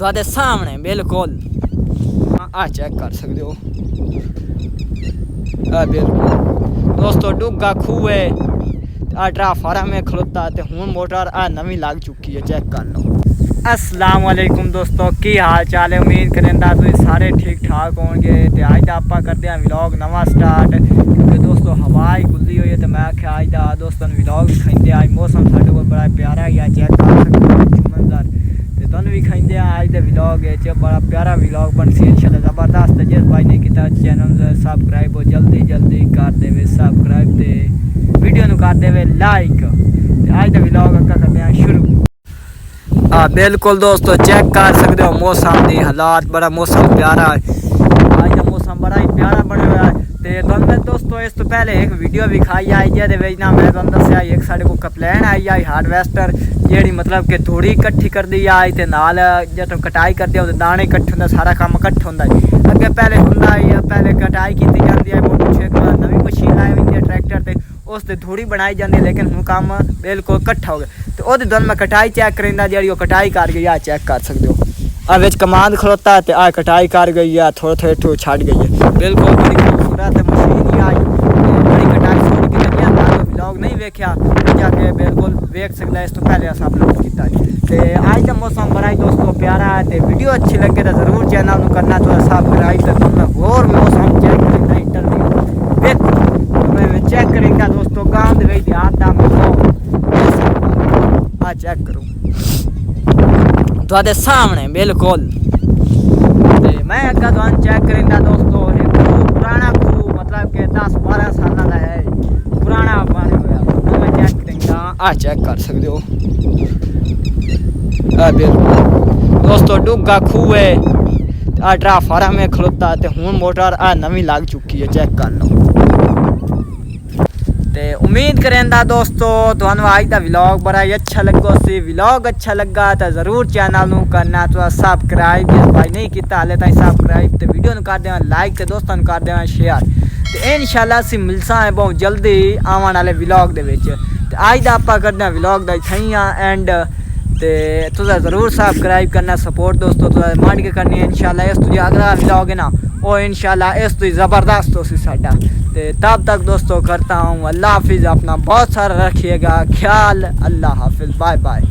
ਤੁਹਾਡੇ ਸਾਹਮਣੇ ਬਿਲकुल आ चेक कर सकते हो। बिल्कुल दोस्तों डुग्गा खूह है ट्राफार्म में खलोता तो हूँ मोटर आ नवी लग चुकी है। चेक कर लो। अस्सलाम वालेकुम दोस्तों की हाल चाल है। उम्मीद करेंदा तुम सारे ठीक ठाक होंगे। तो अज आप करते हैं व्लॉग नवा स्टार्ट क्योंकि दोस्तों हवा ही खुली हुई है। तो मैं आख्या अज का दोस्तों व्लॉग भी खाते अज मौसम साढ़े को बड़ा प्यारा है। चेक कर सकते हो मंजर तो तुम भी खाते अज के व्लॉग बड़ा प्यारा व्लॉग बन सी इंशाल्लाह जबरदस्त। जिस भाई ने किया चैनल सबसक्राइब हो जल्दी जल्दी कर दे सबसक्राइब तो वीडियो में कर दे लाइक। अज का व्लॉग अगर करते हैं शुरू। हाँ बिल्कुल दोस्तों चेक कर सकते हो मौसम की हालात बड़ा मौसम प्यारा है। आज का मौसम बड़ा ही प्यारा बने हुआ है। तो मैं दोस्तों इस तो पहले एक वीडियो भी खाई आई जिसे ना मैं तुम दसिया एक साढ़े को कंप्लेन आई आई हार्वेस्टर जी मतलब कि धूड़ी इकट्ठी कर दी आई तो नाल जो कटाई करते हो दाने इकट्ठे होंगे सारा काम इकट्ठा होंगे। अगे पहले होंगे पहले कटाई की जाती है पिछे एक नवी मशीन आई हुई है ट्रैक्टर से उस धूड़ी बनाई जाती है। लेकिन हूँ काम बिल्कुल इकट्ठा हो गया। तो वो दोनों मैं कटाई चेक करेंदा जी कटाई कर गई आ चेक कर सकते हो। अब कमांड खड़ोता है तो आ कटाई कर गई है थोड़े थोड़े ठो छड़ गई है। बिल्कुल बड़ी खूबसूरत मशीन ही आई बड़ी कटाई छोड़ के लगी व्लॉग नहीं वेख्या जाके बिल्कुल वेख सकता है। इस तो पहले अस अपलोड किया। तो आज का मौसम बड़ा ही दोस्तों प्यारा है। तो वीडियो अच्छी लगे तो जरूर चैनल को करना थोड़ा सब्सक्राइब। तो तुम और मौसम चेक करेंगे इंटरव्यू मैं चेक करेंगे दोस्तों गाँव गई देहात का मौसम आ चेक करूँ ਤੁਹਾਡੇ ਸਾਹਮਣੇ बिल्कुल। तो मैं अगर तुम चेक करेंदा दोस्तों एक पुराना खूह मतलब कि 10-12 साल का है पुराना बन गया। मैं चेक करेंदा आ चेक कर सकते हो। बिल्कुल दोस्तों डुग्गा खूह है ट्राफार्म में खलोता तो हूँ मोटर आ नवी लग चुकी है। चेक कर लो। तो उम्मीद करेंदा दोस्तों तुहानू आज का व्लॉग बड़ा ही अच्छा लगा। सी व्लॉग अच्छा लगा तो जरूर चैनल करना थोड़ा सब्सक्राइब जिस भाई नहीं किया हाले ताई सब्सक्राइब। तो वीडियो कर देना लाइक तो दोस्तों कर देना शेयर। तो इंशाल्लाह असी मिलसा है बहुत जल्दी आने वाले व्लॉग दे विच। तो आज का आप करते हैं व्लॉग का इतना एंड तो तुझा जरूर सब्सक्राइब करना सपोर्ट दोस्तों तुझा मांड के करनी है। इंशाल्लाह इस तुझे अगला व्लॉग है ना वो इंशाल्लाह इस तो ज़बरदस्त हो सी साडा। तो तब तक दोस्तों करता हूँ अल्लाह हाफिज़। अपना बहुत सारा रखिएगा ख्याल। अल्लाह हाफिज़ बाय बाय।